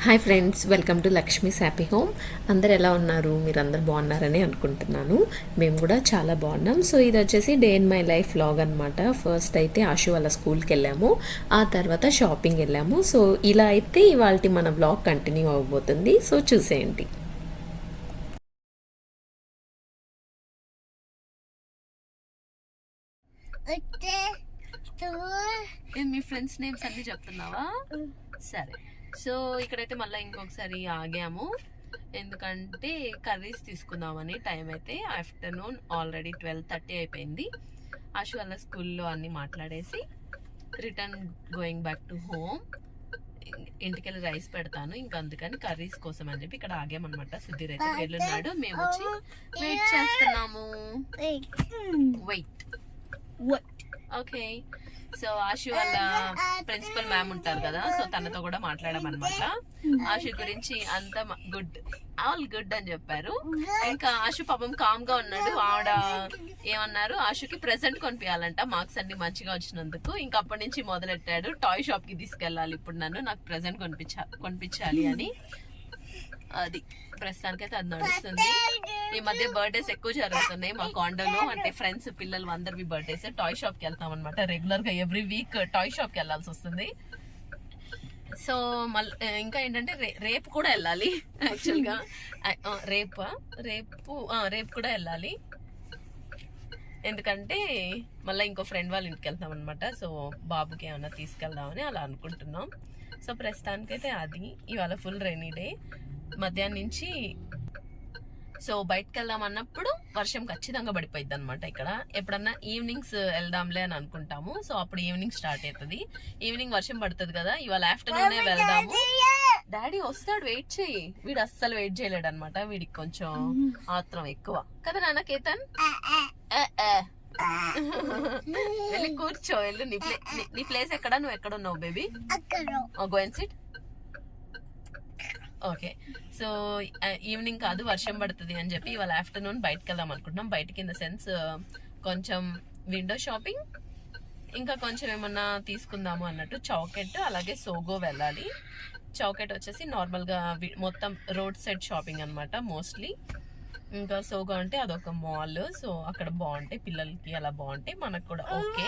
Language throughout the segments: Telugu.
Hi friends, welcome to Lakshmi's happy home. అందరు ఎలా ఉన్నారు? మీరు అందరు బాగున్నారని అనుకుంటున్నాను. మేము కూడా చాలా బాగున్నాం. సో ఇది వచ్చేసి day in my life vlog అనమాట. ఫస్ట్ అయితే ఆశు వాళ్ళ స్కూల్కి వెళ్ళాము, ఆ తర్వాత షాపింగ్ వెళ్ళాము. సో ఇలా అయితే ఇవాళ మన వ్లాగ్ కంటిన్యూ అవ్వబోతుంది. సో చూసేయండి. మీ ఫ్రెండ్స్ నేమ్స్ అన్ని చెప్తున్నావా? సరే. సో ఇక్కడైతే మళ్ళీ ఇంకొకసారి ఆగాము, ఎందుకంటే కర్రీస్ తీసుకుందామని. టైం అయితే ఆఫ్టర్నూన్ ఆల్రెడీ 12:30 అయిపోయింది. ఆశు వాళ్ళ స్కూల్లో అన్ని మాట్లాడేసి return going back to home. ఇంటికి వెళ్ళి రైస్ పెడతాను, ఇంకా అందుకని కర్రీస్ కోసం అని చెప్పి ఇక్కడ ఆగామన్నమాట. సుధీర్ అయితే వెళ్ళున్నాడు, మేము వచ్చి వెయిట్ చేస్తున్నాము. Wait okay. సో ఆశు వాళ్ళ ప్రిన్సిపల్ మ్యామ్ ఉంటారు కదా, సో తనతో కూడా మాట్లాడామన్నమాట. ఆశు గురించి అంతా గుడ్, ఆల్ గుడ్ అని చెప్పారు. ఇంకా ఆశు పాపం కామ్ గా ఉన్నాడు. ఆవిడ ఏమన్నారు, ఆశుకి ప్రెసెంట్ కొనిపించాలంట మార్క్స్ అన్ని మంచిగా వచ్చినందుకు. ఇంకా అప్పటి నుంచి మొదలెట్టాడు, టాయ్ షాప్ కి తీసుకెళ్ళాలి ఇప్పుడు నన్ను, నాకు ప్రెసెంట్ కొనిపించాలి అని. అది ప్రస్తుతానికైతే అది నడుస్తుంది. ఈ మధ్య బర్త్డేస్ ఎక్కువ జరుగుతున్నాయి మా కాండోలో, అంటే ఫ్రెండ్స్ పిల్లలు అందరివి బర్త్డేస్. టాయ్ షాప్ కి వెళ్తాం అనమాట రెగ్యులర్ గా, ఎవ్రీ వీక్ టాయ్ షాప్ కి వెళ్ళాల్సి వస్తుంది. సో మళ్ళీ ఇంకా ఏంటంటే రేపు కూడా వెళ్ళాలి యాక్చువల్ గా. రేపు కూడా వెళ్ళాలి, ఎందుకంటే మళ్ళీ ఇంకో ఫ్రెండ్ వాళ్ళ ఇంటికి వెళ్తాం అనమాట. సో బాబుకి ఏమన్నా తీసుకెళ్దామని అలా అనుకుంటున్నాం. సో ప్రస్తుతానికైతే అది. ఇవాళ ఫుల్ రైనీ డే, మధ్యాహ్నం నుంచి. సో బయటకు వెళ్దాం అన్నప్పుడు వర్షం ఖచ్చితంగా పడిపోయింది అనమాట. ఇక్కడ ఎప్పుడన్నా ఈవినింగ్స్ వెళ్దాంలే అని అనుకుంటాము. సో అప్పుడు ఈవినింగ్ స్టార్ట్ అవుతుంది. ఈవినింగ్ వర్షం పడుతుంది కదా, ఇవాళ ఆఫ్టర్నూనే వెళ్దాము. డాడీ వస్తాడు, వెయిట్ చేయి. వీడు అస్సలు వెయిట్ చేయలేడు అనమాట, వీడికి కొంచెం ఆత్రం ఎక్కువ కదా నాన్న. కేతన్ వెళ్ళి కూర్చో, వెళ్ళు. నీ ప్లేస్ ఎక్కడ? నువ్వు ఎక్కడ ఉన్నావు baby? Go and SIT. Okay. So evening కాదు, వర్షం పడుతుంది అని చెప్పి ఇవాళ ఆఫ్టర్నూన్ బయటకు వెళ్దాం అనుకుంటున్నాం. బయటకి ఇన్ ద సెన్స్ కొంచెం విండో షాపింగ్, ఇంకా కొంచెం ఏమన్నా తీసుకుందాము అన్నట్టు. చౌకెట్ అలాగే సోగో వెళ్ళాలి. చౌకెట్ వచ్చేసి నార్మల్గా మొత్తం రోడ్ సైడ్ షాపింగ్ అనమాట మోస్ట్లీ. ఇంకా సోగో అంటే అదొక మాల్, సో అక్కడ బాగుంటాయి పిల్లలకి, అలా బాగుంటాయి, మనకు కూడా ఓకే.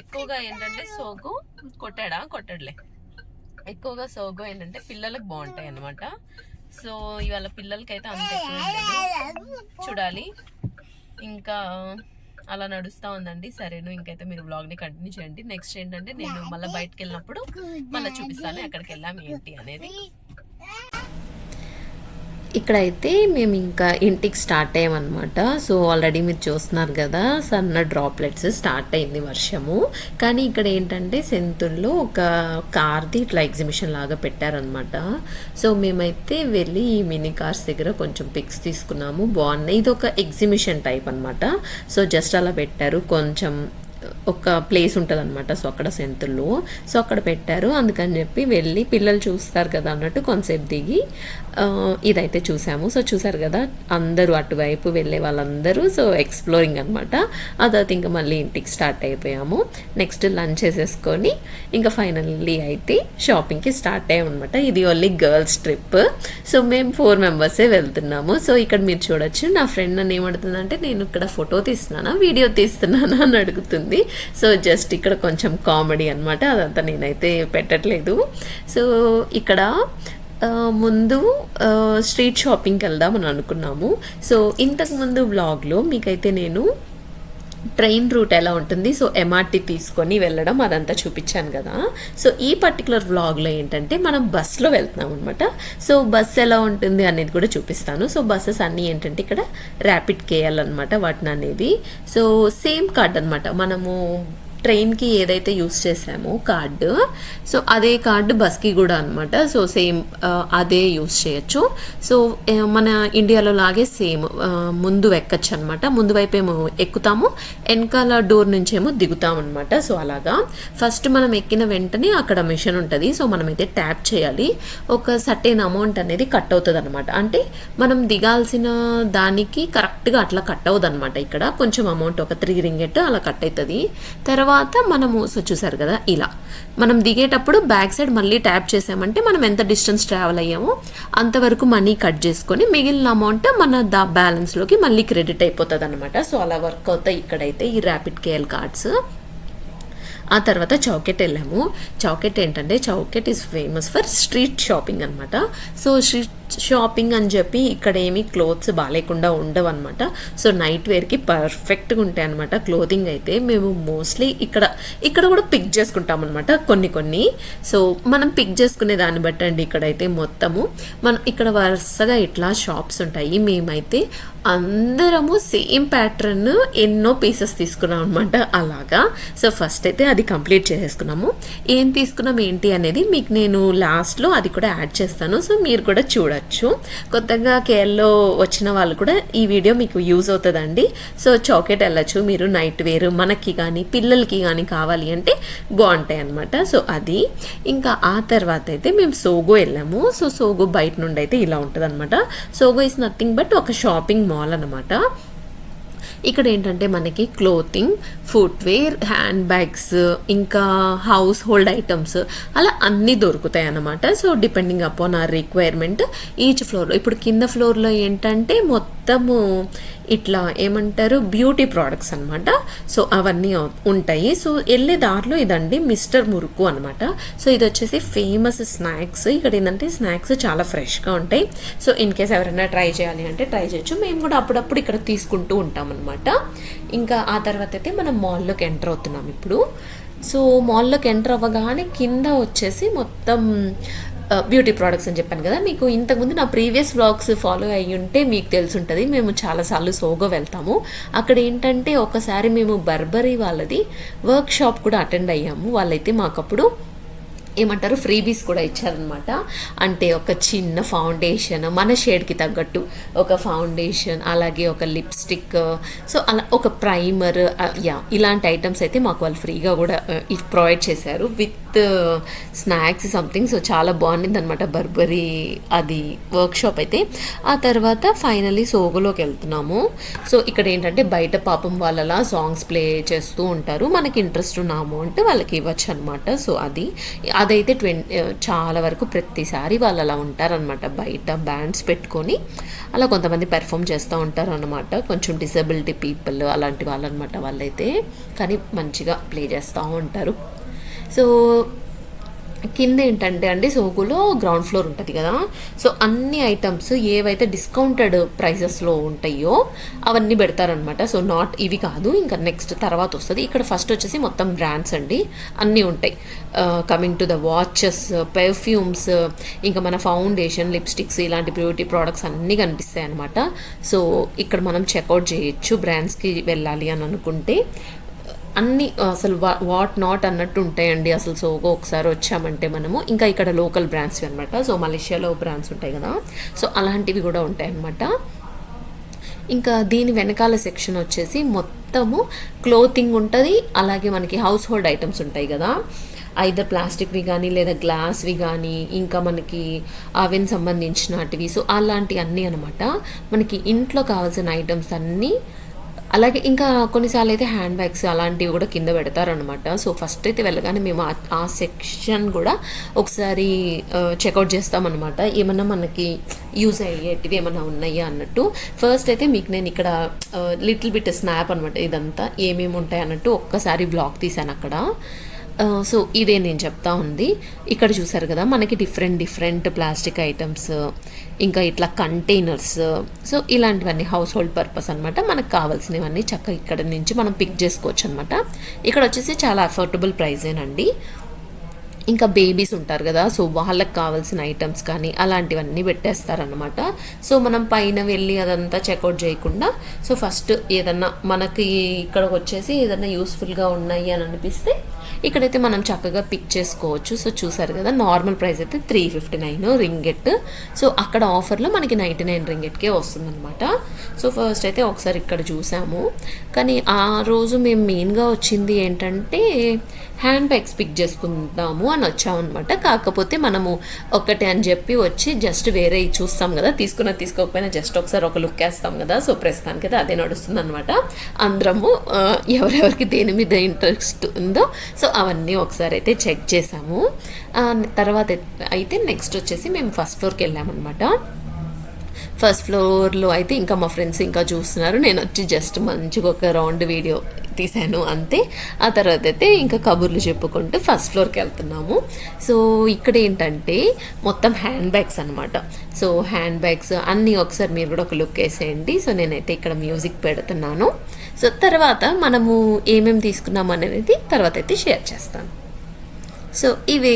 ఎక్కువగా ఏంటంటే సోగో కొట్టాడులే. ఎక్కువగా సోగో ఏంటంటే పిల్లలకు బాగుంటాయి అనమాట. సో ఇవాళ పిల్లలకి అయితే అంత ఎక్కువ చూడాలి. ఇంకా అలా నడుస్తూ ఉందండి. సరేను, ఇంకైతే మీరు వ్లాగ్ని కంటిన్యూ చేయండి. నెక్స్ట్ ఏంటంటే నేను మళ్ళీ బయటకు వెళ్ళినప్పుడు మళ్ళీ చూపిస్తాను ఎక్కడికి వెళ్ళాం ఏంటి అనేది. ఇక్కడైతే మేము ఇంకా ఇంటికి స్టార్ట్ అయ్యామన్నమాట. సో ఆల్రెడీ మీరు చూస్తున్నారు కదా, సన్న డ్రాప్లెట్స్ స్టార్ట్ అయింది వర్షము. కానీ ఇక్కడ ఏంటంటే సెంతుల్లో ఒక కార్ది ఇట్లా ఎగ్జిబిషన్ లాగా పెట్టారనమాట. సో మేమైతే వెళ్ళి ఈ మినీ కార్స్ దగ్గర కొంచెం పిక్స్ తీసుకున్నాము, బాగున్నాయి. ఇది ఒక ఎగ్జిబిషన్ టైప్ అనమాట. సో జస్ట్ అలా పెట్టారు, కొంచెం ఒక ప్లేస్ ఉంటుంది అనమాట. సో అక్కడ సెంతుల్లో, సో అక్కడ పెట్టారు. అందుకని చెప్పి వెళ్ళి పిల్లలు చూస్తారు కదా అన్నట్టు కొంతసేపు దిగి ఇదైతే చూసాము. సో చూసారు కదా, అందరూ అటువైపు వెళ్ళే వాళ్ళందరూ సో ఎక్స్ప్లోరింగ్ అనమాట. ఆ తర్వాత ఇంకా మళ్ళీ ఇంటికి స్టార్ట్ అయిపోయాము. నెక్స్ట్ లంచ్ చేసేసుకొని ఇంకా ఫైనల్లీ అయితే షాపింగ్కి స్టార్ట్ అయ్యామన్నమాట. ఇది ఓన్లీ గర్ల్స్ ట్రిప్. సో మేము 4 మెంబర్సే వెళ్తున్నాము. సో ఇక్కడ మీరు చూడొచ్చు, నా ఫ్రెండ్ నన్ను ఏమడుతుందంటే నేను ఇక్కడ ఫోటో తీస్తున్నానా వీడియో తీస్తున్నానా అని అడుగుతుంది. సో జస్ట్ ఇక్కడ కొంచెం కామెడీ అనమాట, అదంతా నేనైతే పెట్టట్లేదు. సో ఇక్కడ ముందు స్ట్రీట్ షాపింగ్కి వెళ్దామని అనుకున్నాము. సో ఇంతకుముందు వ్లాగ్లో మీకైతే నేను ట్రైన్ రూట్ ఎలా ఉంటుంది, సో ఎంఆర్టీ తీసుకొని వెళ్ళడం అదంతా చూపించాను కదా. సో ఈ పర్టికులర్ వ్లాగ్లో ఏంటంటే మనం బస్సులో వెళ్తున్నాం అనమాట. సో బస్ ఎలా ఉంటుంది అనేది కూడా చూపిస్తాను. సో బస్సెస్ అన్నీ ఏంటంటే ఇక్కడ ర్యాపిడ్ కేఎల్ అనమాట వాటిని అనేది. సో సేమ్ కార్డ్ అనమాట, మనము ట్రైన్కి ఏదైతే యూస్ చేసామో కార్డు, సో అదే కార్డు బస్కి కూడా అనమాట. సో సేమ్ అదే యూస్ చేయొచ్చు. సో మన ఇండియాలో లాగే సేమ్ ముందు ఎక్కచ్చు అనమాట. ముందు వైపు ఏమో ఎక్కుతాము, వెనకాల డోర్ నుంచేమో దిగుతాం అనమాట. సో అలాగా ఫస్ట్ మనం ఎక్కిన వెంటనే అక్కడ మిషన్ ఉంటుంది. సో మనమైతే ట్యాప్ చేయాలి, ఒక సర్టెన్ అమౌంట్ అనేది కట్ అవుతుంది అనమాట. అంటే మనం దిగాల్సిన దానికి కరెక్ట్గా అట్లా కట్ అవుతుంది అనమాట. ఇక్కడ కొంచెం అమౌంట్ ఒక 3 రింగెట్ అలా కట్ అవుతుంది. తర్వాత తర్వాత మనము సో చూసారు కదా ఇలా మనం దిగేటప్పుడు బ్యాక్ సైడ్ మళ్ళీ ట్యాప్ చేసామంటే మనం ఎంత డిస్టెన్స్ ట్రావెల్ అయ్యామో అంతవరకు మనీ కట్ చేసుకొని మిగిలిన అమౌంట్ మన బ్యాలెన్స్లోకి మళ్ళీ క్రెడిట్ అయిపోతుంది అనమాట. సో అలా వర్క్ అవుతాయి ఇక్కడైతే ఈ ర్యాపిడ్ కేఎల్ కార్డ్స్. ఆ తర్వాత చౌకెట్ వెళ్ళాము. చౌకెట్ ఏంటంటే Chow Kit is famous for street shopping అనమాట. సో స్ట్రీట్ షాపింగ్ అని చెప్పి ఇక్కడ ఏమీ క్లోత్స్ బాగాలేకుండా ఉండవు అనమాట. సో నైట్ వేర్కి పర్ఫెక్ట్గా ఉంటాయి అనమాట క్లోతింగ్ అయితే. మేము మోస్ట్లీ ఇక్కడ కూడా పిక్ చేసుకుంటాం అనమాట కొన్ని. సో మనం పిక్ చేసుకునే దాన్ని బట్టి అండి ఇక్కడైతే మొత్తము మనం ఇక్కడ వరుసగా ఇట్లా షాప్స్ ఉంటాయి. మేమైతే అందరము సేమ్ ప్యాటర్న్ ఎన్నో పీసెస్ తీసుకున్నాం అనమాట అలాగా. సో ఫస్ట్ అయితే అది కంప్లీట్ చేసేసుకున్నాము. ఏం తీసుకున్నాం ఏంటి అనేది మీకు నేను లాస్ట్లో అది కూడా యాడ్ చేస్తాను. సో మీరు కూడా చూడొచ్చు. కొత్తగా కేరళలో వచ్చిన వాళ్ళు కూడా ఈ వీడియో మీకు యూజ్ అవుతుందండి. సో చౌకెట్ వెళ్ళచ్చు మీరు నైట్ వేర్ మనకి కానీ పిల్లలకి కానీ కావాలి అంటే బాగుంటాయి అనమాట. సో అది ఇంకా ఆ తర్వాత అయితే మేము సోగో వెళ్ళాము. సో సోగో బయట నుండి అయితే ఇలా ఉంటుంది అనమాట. సోగో ఈజ్ నథింగ్ బట్ ఒక షాపింగ్ మాల్ అనమాట. ఇక్కడ ఏంటంటే మనకి క్లోతింగ్, ఫుట్వేర్, హ్యాండ్ బ్యాగ్స్, ఇంకా హౌస్ హోల్డ్ ఐటమ్స్ అలా అన్నీ దొరుకుతాయి అన్నమాట. So depending upon our requirement each ఫ్లోర్లో. ఇప్పుడు కింద ఫ్లోర్లో ఏంటంటే మొత్తము ఇట్లా ఏమంటారు బ్యూటీ ప్రోడక్ట్స్ అనమాట. సో అవన్నీ ఉంటాయి. సో వెళ్ళే దారిలో ఇదండి మిస్టర్ మురుకు అనమాట. సో ఇది వచ్చేసి ఫేమస్ స్నాక్స్. ఇక్కడ ఏంటంటే స్నాక్స్ చాలా ఫ్రెష్గా ఉంటాయి. సో ఇన్ కేస్ ఎవరైనా ట్రై చేయాలి అంటే ట్రై చేయొచ్చు. మేము కూడా అప్పుడప్పుడు ఇక్కడ తీసుకుంటూ ఉంటాం అనమాట. ఇంకా ఆ తర్వాత అయితే మనం మాల్లోకి ఎంటర్ అవుతున్నాం ఇప్పుడు. సో మాల్లోకి ఎంటర్ అవ్వగానే కింద వచ్చేసి మొత్తం బ్యూటీ ప్రోడక్ట్స్ అని చెప్పాను కదా మీకు. ఇంతకుముందు నా ప్రీవియస్ వ్లాగ్స్ ఫాలో అయ్యి ఉంటే మీకు తెలుసుంటుంది. మేము చాలాసార్లు సోగో వెళ్తాము. అక్కడ ఏంటంటే ఒకసారి మేము బర్బరీ వాళ్ళది వర్క్ షాప్ కూడా అటెండ్ అయ్యాము. వాళ్ళైతే మాకప్పుడు ఏమంటారు ఫ్రీబీస్ కూడా ఇచ్చారనమాట. అంటే ఒక చిన్న ఫౌండేషన్ మన షేడ్కి తగ్గట్టు ఒక ఫౌండేషన్, అలాగే ఒక లిప్స్టిక్, సో అలా ఒక ప్రైమర్, ఇలాంటి ఐటమ్స్ అయితే మాకు వాళ్ళు ఫ్రీగా కూడా ప్రొవైడ్ చేశారు విత్ స్నాక్స్ సంథింగ్. సో చాలా బాగుంది అనమాట బర్బరీ అది వర్క్షాప్ అయితే. ఆ తర్వాత ఫైనలీ సోగోలోకి వెళ్తున్నాము. సో ఇక్కడ ఏంటంటే బయట పాపం వాళ్ళలా సాంగ్స్ ప్లే చేస్తూ ఉంటారు. మనకి ఇంట్రెస్ట్ ఉన్న అమౌంట్ వాళ్ళకి ఇవ్వచ్చు అనమాట. సో అదైతే చాలా వరకు ప్రతిసారి వాళ్ళు అలా ఉంటారనమాట. బయట బ్యాండ్స్ పెట్టుకొని అలా కొంతమంది పెర్ఫామ్ చేస్తూ ఉంటారు అనమాట. కొంచెం డిసబిలిటీ పీపుల్ అలాంటి వాళ్ళనమాట వాళ్ళైతే. కానీ మంచిగా ప్లే చేస్తూ ఉంటారు. సో కింద ఏంటంటే అండి సోగోలో గ్రౌండ్ ఫ్లోర్ ఉంటుంది కదా. సో అన్ని ఐటమ్స్ ఏవైతే డిస్కౌంటెడ్ ప్రైసెస్లో ఉంటాయో అవన్నీ పెడతారనమాట. సో నాట్ ఇవి కాదు, ఇంకా నెక్స్ట్ తర్వాత వస్తుంది. ఇక్కడ ఫస్ట్ వచ్చేసి మొత్తం బ్రాండ్స్ అండి అన్నీ ఉంటాయి. Coming to the watches, perfumes, ఇంకా మన ఫౌండేషన్, లిప్స్టిక్స్, ఇలాంటి బ్యూటీ ప్రోడక్ట్స్ అన్నీ కనిపిస్తాయి అనమాట. సో ఇక్కడ మనం చెక్అవుట్ చేయొచ్చు బ్రాండ్స్కి వెళ్ళాలి అని అనుకుంటే. అన్నీ అసలు వాట్ నాట్ అన్నట్టు ఉంటాయండి అసలు సోగో ఒకసారి వచ్చామంటే మనము. ఇంకా ఇక్కడ లోకల్ బ్రాండ్స్ అనమాట. సో మలేషియాలో బ్రాండ్స్ ఉంటాయి కదా, సో అలాంటివి కూడా ఉంటాయి అన్నమాట. ఇంకా దీని వెనకాల సెక్షన్ వచ్చేసి మొత్తము క్లోతింగ్ ఉంటుంది. అలాగే మనకి హౌస్ హోల్డ్ ఐటమ్స్ ఉంటాయి కదా, ఐదర్ ప్లాస్టిక్వి కానీ లేదా గ్లాస్వి కానీ, ఇంకా మనకి అవెన్ సంబంధించినటివి. సో అలాంటివి అన్నీ అనమాట. మనకి ఇంట్లో కావాల్సిన ఐటమ్స్ అన్నీ. అలాగే ఇంకా కొన్నిసార్లు అయితే హ్యాండ్ బ్యాగ్స్ అలాంటివి కూడా కింద పెడతారనమాట. సో ఫస్ట్ అయితే వెళ్ళగానే మేము ఆ సెక్షన్ కూడా ఒకసారి చెక్అవుట్ చేస్తామన్నమాట. ఏమన్నా మనకి యూజ్ అయ్యేటివి ఏమన్నా ఉన్నాయా అన్నట్టు. ఫస్ట్ అయితే మీకు నేను ఇక్కడ లిటిల్ బిట్ స్నాప్ అనమాట, ఇదంతా ఏమేమి ఉంటాయి అన్నట్టు ఒక్కసారి బ్లాగ్ తీశాను అక్కడ. సో ఇదే నేను చెప్తా ఉంది. ఇక్కడ చూసారు కదా మనకి డిఫరెంట్ ప్లాస్టిక్ ఐటమ్స్, ఇంకా ఇట్లా కంటైనర్స్, సో ఇలాంటివన్నీ హౌస్ హోల్డ్ పర్పస్ అనమాట. మనకు కావాల్సినవన్నీ చక్కగా ఇక్కడ నుంచి మనం పిక్ చేసుకోవచ్చు అనమాట. ఇక్కడ వచ్చేసి చాలా అఫోర్డబుల్ ప్రైజేనండి. ఇంకా బేబీస్ ఉంటారు కదా, సో వాళ్ళకి కావాల్సిన ఐటమ్స్ కానీ అలాంటివన్నీ పెట్టేస్తారనమాట. సో మనం పైన వెళ్ళి అదంతా చెక్అవుట్ చేయకుండా, సో ఫస్ట్ ఏదన్నా మనకి ఇక్కడికి వచ్చేసి ఏదన్నా యూస్ఫుల్గా ఉన్నాయి అని అనిపిస్తే ఇక్కడైతే మనం చక్కగా పిక్ చేసుకోవచ్చు. సో చూసారు కదా, నార్మల్ ప్రైస్ అయితే 359 రింగెట్. సో అక్కడ ఆఫర్లో మనకి 99 రింగెట్కే వస్తుందన్నమాట. సో ఫస్ట్ అయితే ఒకసారి ఇక్కడ చూసాము, కానీ ఆ రోజు మేము మెయిన్గా వచ్చింది ఏంటంటే హ్యాండ్ బ్యాగ్స్ పిక్ చేసుకుందాము అని వచ్చామన్నమాట. కాకపోతే మనము ఒక్కటే అని చెప్పి వచ్చి జస్ట్ వేరే చూస్తాం కదా, తీసుకోకపోయినా జస్ట్ ఒకసారి ఒక లుక్ వేస్తాం కదా. సో ప్రస్తుతానికి అయితే అదే నడుస్తుంది అనమాట. అందరము ఎవరెవరికి దేని మీద ఇంట్రెస్ట్ ఉందో సో అవన్నీ ఒకసారి అయితే చెక్ చేసాము. తర్వాత అయితే నెక్స్ట్ వచ్చేసి మేము ఫస్ట్ ఫ్లోర్కి వెళ్ళామన్నమాట. ఫస్ట్ ఫ్లోర్లో అయితే ఇంకా మా ఫ్రెండ్స్ ఇంకా చూస్తున్నారు, నేను వచ్చి జస్ట్ మంచిగా ఒక రౌండ్ వీడియో తీసాను అంతే. ఆ తర్వాత అయితే ఇంకా కబుర్లు చెప్పుకుంటూ ఫస్ట్ ఫ్లోర్కి వెళ్తున్నాము. సో ఇక్కడ ఏంటంటే మొత్తం హ్యాండ్ బ్యాగ్స్ అనమాట. సో హ్యాండ్ బ్యాగ్స్ అన్నీ ఒకసారి మీరు కూడా ఒక లుక్ వేసేయండి. సో నేనైతే ఇక్కడ మ్యూజిక్ పెడుతున్నాను. సో తర్వాత మనము ఏమేమి తీసుకున్నాము అనేది తర్వాత అయితే షేర్ చేస్తాను. సో ఇవే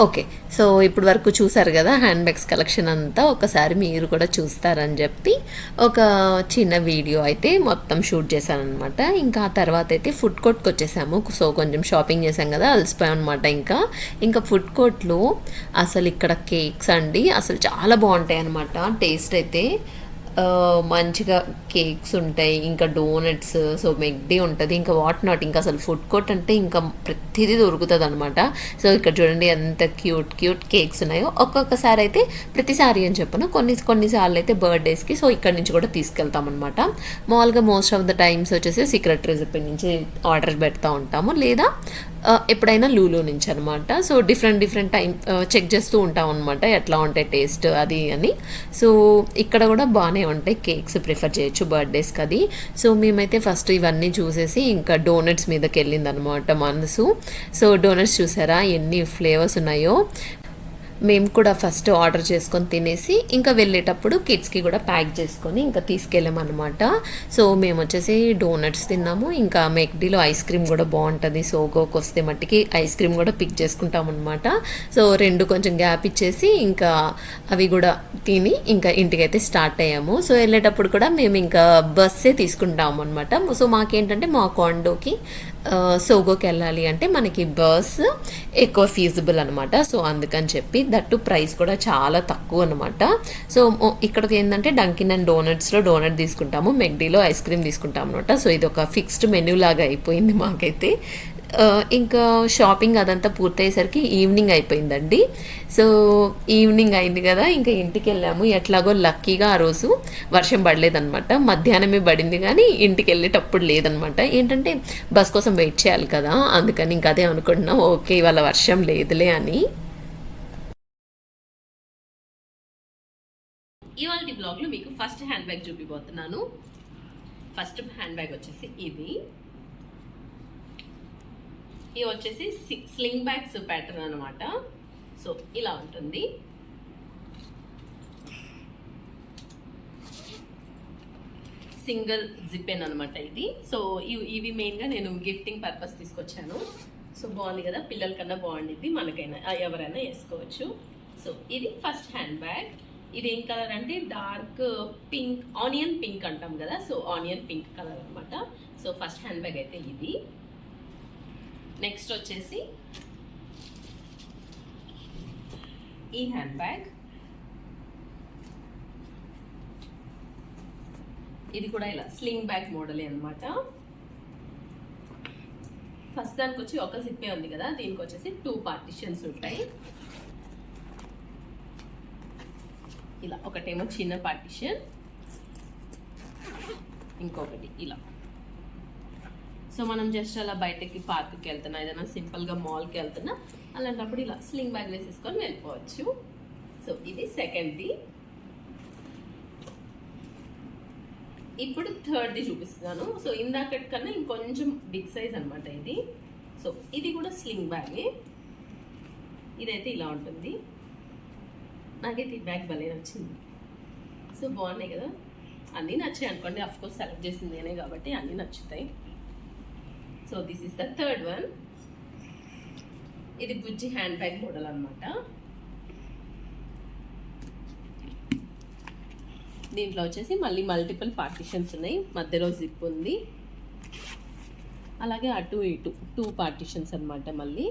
ఓకే. సో ఇప్పుడు వరకు చూసారు కదా హ్యాండ్ బ్యాగ్స్ కలెక్షన్ అంతా. ఒకసారి మీరు కూడా చూస్తారని చెప్పి ఒక చిన్న వీడియో అయితే మొత్తం షూట్ చేశాను అనమాట. ఇంకా ఆ తర్వాత అయితే ఫుడ్ కోర్ట్కి వచ్చేసాము. సో కొంచెం షాపింగ్ చేసాం కదా, అలసిపోయాం అనమాట. ఇంకా ఫుడ్ కోర్ట్లో అసలు ఇక్కడ కేక్స్ అండి అసలు చాలా బాగుంటాయి అనమాట. టేస్ట్ అయితే మంచిగా కేక్స్ ఉంటాయి, ఇంకా డోనట్స్, సో మెగ్డీ ఉంటుంది, ఇంకా వాట్ నాట్. ఇంకా అసలు ఫుడ్ కోర్ట్ అంటే ఇంకా ప్రతిదీ దొరుకుతుంది అనమాట. సో ఇక్కడ చూడండి ఎంత క్యూట్ కేక్స్ ఉన్నాయో. ఒక్కొక్కసారి అయితే ప్రతిసారి అని చెప్పను, కొన్నిసార్లు అయితే బర్త్డేస్కి సో ఇక్కడ నుంచి కూడా తీసుకెళ్తాం అనమాట. మామూలుగా మోస్ట్ ఆఫ్ ద టైమ్స్ వచ్చేసి సీక్రెట్ రెసిపీ నుంచి ఆర్డర్ పెడతా ఉంటాము, లేదా ఎప్పుడైనా లూలు నుంచి అనమాట. సో డిఫరెంట్ టైం చెక్ చేస్తూ ఉంటాం అనమాట, ఎట్లా ఉంటాయి టేస్ట్ అది అని. సో ఇక్కడ కూడా బాగానే ఉంటాయి కేక్స్, ప్రిఫర్ చేయొచ్చు బర్త్డేస్కి అది. సో మేమైతే ఫస్ట్ ఇవన్నీ చూసేసి ఇంకా డోనట్స్ మీదకి వెళ్ళింది అనమాట మనసు. సో డోనట్స్ చూసారా ఎన్ని ఫ్లేవర్స్ ఉన్నాయో. మేము కూడా ఫస్ట్ ఆర్డర్ చేసుకొని తినేసి ఇంకా వెళ్ళేటప్పుడు కిడ్స్కి కూడా ప్యాక్ చేసుకొని ఇంకా తీసుకెళ్ళామన్నమాట. సో మేము వచ్చేసి డోనట్స్ తిన్నాము, ఇంకా మెక్డీలో ఐస్ క్రీమ్ కూడా బాగుంటుంది. సోగోకి వస్తే మట్టికి ఐస్ క్రీమ్ కూడా పిక్ చేసుకుంటాం అనమాట. సో రెండు కొంచెం గ్యాప్ ఇచ్చేసి ఇంకా అవి కూడా తిని ఇంకా ఇంటికైతే స్టార్ట్ అయ్యాము. సో వెళ్ళేటప్పుడు కూడా మేము ఇంకా బస్సే తీసుకుంటాము అనమాట. సో మాకేంటంటే మా కాండోకి సోగోకి వెళ్ళాలి అంటే మనకి బస్ ఎక్కువ ఫీజిబుల్ అనమాట. సో అందుకని చెప్పి దట్టు ప్రైస్ కూడా చాలా తక్కువ అనమాట. సో ఇక్కడికి ఏంటంటే డంకిన్ అండ్ డోనట్స్లో డోనట్ తీసుకుంటాము, మెక్డీలో ఐస్ క్రీమ్ తీసుకుంటాం అనమాట. సో ఇది ఒక ఫిక్స్డ్ మెన్యూ లాగా అయిపోయింది మాకైతే. ఇంకా షాపింగ్ అదంతా పూర్తయ్యేసరికి ఈవినింగ్ అయిపోయిందండి. సో ఈవినింగ్ అయింది కదా, ఇంకా ఇంటికి వెళ్ళాము. ఎట్లాగో లక్కీగా ఆ రోజు వర్షం పడలేదనమాట. మధ్యాహ్నమే పడింది కానీ ఇంటికి వెళ్ళేటప్పుడు లేదనమాట. ఏంటంటే బస్ కోసం వెయిట్ చేయాలి కదా, అందుకని ఇంకా అదే అనుకుంటున్నాం, ఓకే ఇవాళ వర్షం లేదులే అని. ఇవాళ బ్లాగ్లో మీకు ఫస్ట్ హ్యాండ్ బ్యాగ్ చూపిపోతున్నాను. ఫస్ట్ హ్యాండ్ బ్యాగ్ వచ్చేసి ఇది వచ్చేసి స్లింగ్ బ్యాగ్స్ ప్యాటర్న్ అనమాట. సో ఇలా ఉంటుంది. సింగిల్ జిపెన్ అనమాట ఇది. సో ఇవి మెయిన్గా నేను గిఫ్టింగ్ పర్పస్ తీసుకొచ్చాను. సో బాగుంది కదా, పిల్లల కన్నా బాగుండిద్ది, మనకైనా ఎవరైనా వేసుకోవచ్చు. సో ఇది ఫస్ట్ హ్యాండ్ బ్యాగ్. ఇది ఏం కలర్ అంటే డార్క్ పింక్, ఆనియన్ పింక్ అంటాం కదా, సో ఆనియన్ పింక్ కలర్ అనమాట. సో ఫస్ట్ హ్యాండ్ బ్యాగ్ అయితే ఇది. నెక్స్ట్ వచ్చేసి ఈ హ్యాండ్ బ్యాగ్. ఇది కూడా ఇలా స్లింగ్ బ్యాగ్ మోడలే అనమాట. ఫస్ట్ దానికి వచ్చి ఒక జిప్పే ఉంది కదా, దీనికి వచ్చేసి 2 పార్టిషన్స్ ఉంటాయి. ఇలా ఒకటేమో చిన్న పార్టిషన్, ఇంకొకటి ఇలా. సో మనం జస్ట్ అలా బయటకి పార్క్కి వెళ్తున్నా, ఏదైనా సింపుల్గా మాల్కి వెళ్తున్నా, అలాంటప్పుడు ఇలా స్లింగ్ బ్యాగ్ వేసేసుకొని వెళ్ళిపోవచ్చు. సో ఇది సెకండ్ది. ఇప్పుడు థర్డ్ది చూపిస్తున్నాను. సో ఇందాకటి కన్నా ఇంకొంచెం బిగ్ సైజ్ అనమాట ఇది. సో ఇది కూడా స్లింగ్ బ్యాగే. ఇదైతే ఇలా ఉంటుంది. నాకైతే ఈ బ్యాగ్ భలే నచ్చింది. సో బాగున్నాయి కదా, అన్నీ నచ్చాయి అనుకోండి. అఫ్కోర్స్ సెలెక్ట్ చేసింది నేనే కాబట్టి అన్నీ నచ్చుతాయి. So this is the third one. ఇది బుజ్జి హ్యాండ్ బ్యాగ్ మోడల్ అనమాట. దీంట్లో వచ్చేసి మళ్ళీ మల్టిపుల్ పార్టిషన్స్ ఉన్నాయి, మధ్యలో జిప్ ఉంది, అలాగే అటు ఇటు 2 పార్టిషన్స్ అనమాట. మళ్ళీ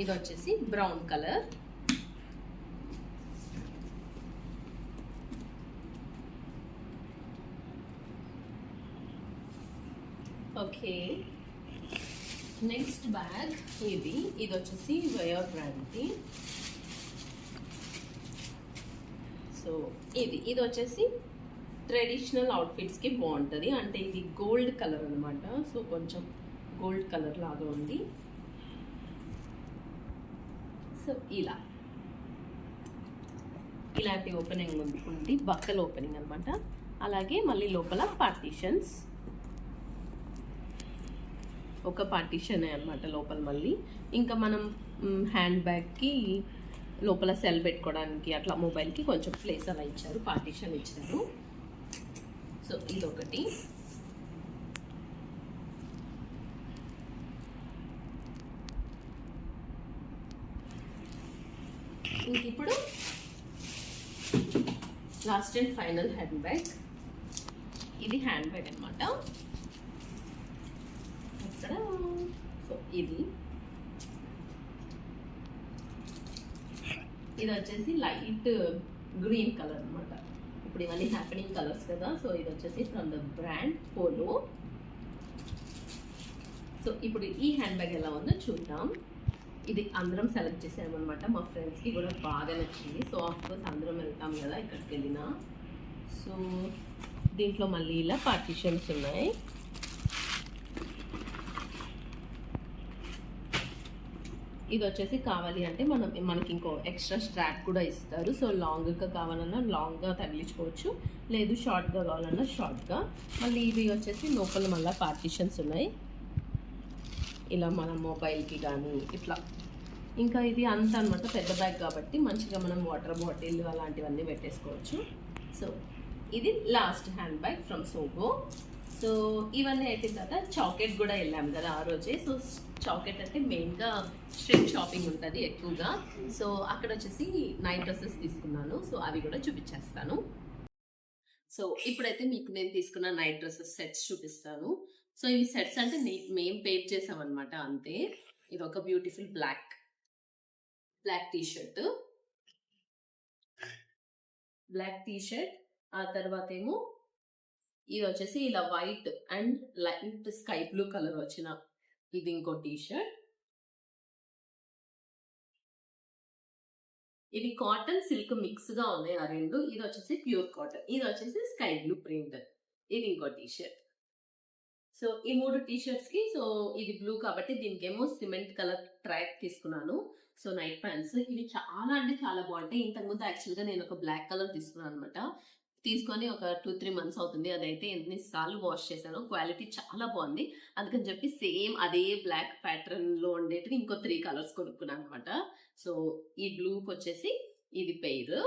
ఇది వచ్చేసి brown colour. Okay, next bag ఇది వచ్చేసి వయర్ బ్రాండ్ది. సో ఇది వచ్చేసి ట్రెడిషనల్ అవుట్ఫిట్స్కి బాగుంటుంది. అంటే ఇది గోల్డ్ కలర్ అనమాట. సో కొంచెం గోల్డ్ కలర్ లాగా ఉంది. సో ఇలాంటి ఓపెనింగ్ ఉంది, బక్కల ఓపెనింగ్ అనమాట. అలాగే మళ్ళీ లోపల పార్టీషన్స్, ఒక పార్టీషన్ అనమాట లోపల. మళ్ళీ ఇంకా మనం హ్యాండ్ బ్యాగ్కి లోపల సెల్ పెట్టుకోవడానికి అట్లా మొబైల్కి కొంచెం ప్లేస్ అలా ఇచ్చారు, పార్టీషన్ ఇచ్చారు. సో ఇదొకటి. ఇంక ఇప్పుడు last and final hand bag. ఇది హ్యాండ్ బ్యాగ్ అనమాట. ఇక్కడ సో ఇది వచ్చేసి లైట్ గ్రీన్ కలర్ అనమాట. ఇప్పుడు ఇవన్నీ హ్యాపెనింగ్ కలర్స్ కదా. సో ఇది వచ్చేసి from the brand polo. So ఇప్పుడు ఈ హ్యాండ్ బ్యాగ్ ఎలా ఉందో చూద్దాం. ఇది అందరం సెలెక్ట్ చేసామన్నమాట, మా ఫ్రెండ్స్కి కూడా బాగా నచ్చింది. సో ఆఫ్కోర్స్ అందరం వెళ్తాం కదా ఎక్కడికి వెళ్ళినా. సో దీంట్లో మళ్ళీ ఇలా పార్టిషన్స్ ఉన్నాయి. ఇది వచ్చేసి కావాలి అంటే మనకి ఇంకో ఎక్స్ట్రా స్ట్రాప్ కూడా ఇస్తారు. సో లాంగ్గా కావాలన్నా లాంగ్గా తగిలించుకోవచ్చు, లేదు షార్ట్గా కావాలన్నా షార్ట్గా. మళ్ళీ ఇవి వచ్చేసి లోపల మళ్ళీ పార్టిషన్స్ ఉన్నాయి, ఇలా మన మొబైల్కి కానీ ఇట్లా. ఇంకా ఇది అంత అనమాట, పెద్ద బ్యాగ్ కాబట్టి మంచిగా మనం వాటర్ బాటిల్ అలాంటివన్నీ పెట్టేసుకోవచ్చు. సో ఇది last hand bag from సోగో. So ఇవన్నీ అయిపోయిన తర్వాత చాకెట్ కూడా వెళ్ళాం కదా ఆ రోజే. సో చాకెట్ అంటే మెయిన్గా స్ట్రీట్ షాపింగ్ ఉంటుంది ఎక్కువగా. సో అక్కడ వచ్చేసి నైట్ డ్రెస్సెస్ తీసుకున్నాను. సో అవి కూడా చూపించేస్తాను. సో ఇప్పుడైతే మీకు నేను తీసుకున్న నైట్ డ్రెస్సెస్ సెట్స్ చూపిస్తాను. సో ఇవి సెట్స్ అంటే మేము పేర్ చేసామన్నమాట అంతే. ఇది ఒక బ్యూటిఫుల్ బ్లాక్ టీషర్ట్, ఆ తర్వాత ఏమో ఇది వచ్చేసి ఇలా white and light sky blue colour వచ్చిన ఇది ఇంకో టీషర్ట్. ఇవి కాటన్ సిల్క్ మిక్స్ గా ఉన్నాయి ఆ రెండు. ఇది వచ్చేసి ప్యూర్ కాటన్, ఇది వచ్చేసి స్కై బ్లూ ప్రింట్, ఇది ఇంకో టీషర్ట్. సో ఈ 3 టీషర్ట్స్ కి, సో ఇది బ్లూ కాబట్టి దీనికేమో సిమెంట్ కలర్ ట్రాక్ తీసుకున్నాను. సో నైట్ ప్యాంట్స్ ఇవి చాలా అంటే చాలా బాగుంటాయి. ఇంతకుముందు యాక్చువల్గా నేను ఒక బ్లాక్ కలర్ తీసుకున్నాను అనమాట. తీసుకొని ఒక 2-3 మంత్స్ అవుతుంది. అదైతే ఎన్నిసార్లు వాష్ చేశాను, క్వాలిటీ చాలా బాగుంది. అందుకని చెప్పి సేమ్ అదే బ్లాక్ ప్యాటర్న్ లో ఉండేటివి ఇంకో 3 కలర్స్ కొనుక్కున్నాను అనమాట. సో ఈ బ్లూకి వచ్చేసి ఇది పెయిర్,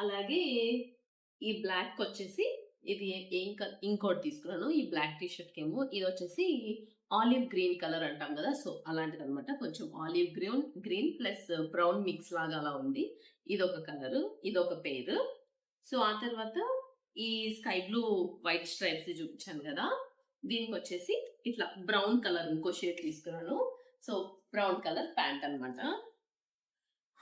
అలాగే ఈ బ్లాక్ వచ్చేసి ఇది ఇంకోటి తీసుకున్నాను. ఈ బ్లాక్ టీ షర్ట్ కేమో ఇది వచ్చేసి ఆలివ్ గ్రీన్ కలర్ అంటాం కదా, సో అలాంటిది అనమాట. కొంచెం olive green plus brown mix లాగా అలా ఉంది. ఇదొక కలర్, ఇదొక పేరు. సో ఆ తర్వాత ఈ స్కై బ్లూ వైట్ స్ట్రైప్స్ చూపించాను కదా, దీనికి వచ్చేసి ఇట్లా బ్రౌన్ కలర్ ఇంకో షేడ్ తీసుకున్నాను. సో బ్రౌన్ కలర్ ప్యాంట్ అనమాట.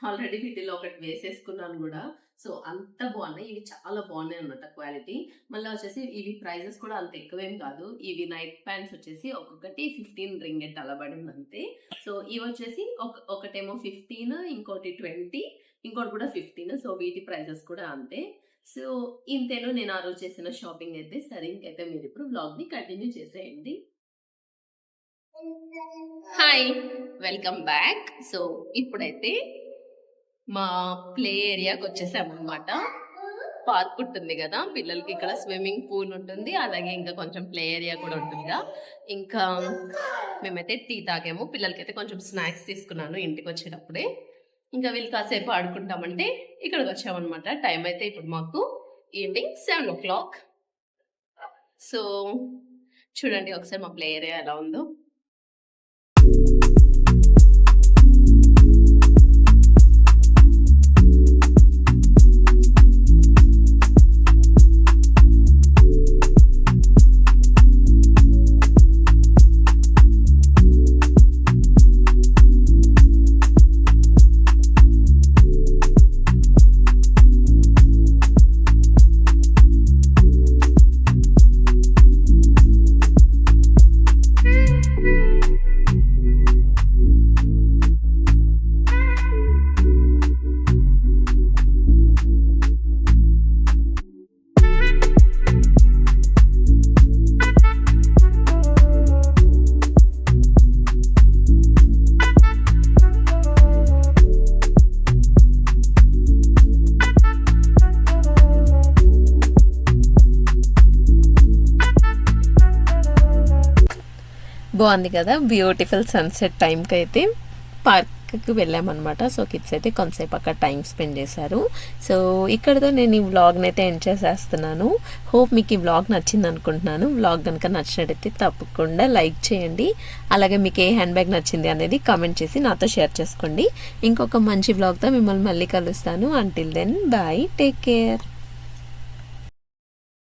ఆల్రెడీ వీటిలో ఒకటి వేసేసుకున్నాను కూడా. సో అంత బాగున్నాయి, ఇవి చాలా బాగున్నాయి అనమాట క్వాలిటీ. మళ్ళీ వచ్చేసి ఇవి ప్రైజెస్ కూడా అంత ఎక్కువేం కాదు. ఇవి నైట్ ప్యాంట్స్ వచ్చేసి ఒక్కొక్కటి 15 రింగెట్ అలా పడింది అంతే. సో ఇవి వచ్చేసి ఒకటేమో 15, ఇంకోటి 20, ఇంకోటి కూడా 15. సో వీటి ప్రైజెస్ కూడా అంతే. సో ఇంతేను నేను ఆ రోజు చేసిన షాపింగ్ అయితే. సరే, ఇంకైతే మీరు ఇప్పుడు వ్లాగ్ని కంటిన్యూ చేసేయండి. Hi, welcome back. సో ఇప్పుడైతే మా ప్లే ఏరియాకి వచ్చేసామన్నమాట. పార్క్ ఉంటుంది కదా పిల్లలకి, ఇక్కడ స్విమ్మింగ్ పూల్ ఉంటుంది, అలాగే ఇంకా కొంచెం ప్లే ఏరియా కూడా ఉంటుందిగా. ఇంకా మేమైతే టీ తాగాము, పిల్లలకైతే కొంచెం స్నాక్స్ తీసుకున్నాను ఇంటికి వచ్చేటప్పుడే. ఇంకా వీళ్ళు కాసేపు ఆడుకుంటామంటే ఇక్కడికి వచ్చామన్నమాట. టైం అయితే ఇప్పుడు మాకు ఈవినింగ్ 7 o'clock. సో చూడండి ఒకసారి మా ప్లే ఏరియా ఎలా ఉందో. బాగుంది కదా, బ్యూటిఫుల్ సన్సెట్ టైంకి అయితే పార్క్కి వెళ్ళామన్నమాట. సో కిడ్స్ అయితే కొంతసేపు అక్కడ టైం స్పెండ్ చేశారు. సో ఇక్కడతో నేను ఈ వ్లాగ్ని అయితే ఎండ్ చేసేస్తున్నాను. హోప్ మీకు ఈ వ్లాగ్ నచ్చింది అనుకుంటున్నాను. వ్లాగ్ కనుక నచ్చినట్టయితే తప్పకుండా లైక్ చేయండి. అలాగే మీకు ఏ హ్యాండ్ బ్యాగ్ నచ్చింది అనేది కామెంట్ చేసి నాతో షేర్ చేసుకోండి. ఇంకొక మంచి వ్లాగ్తో మిమ్మల్ని మళ్ళీ కలుస్తాను. Until then bye, take care.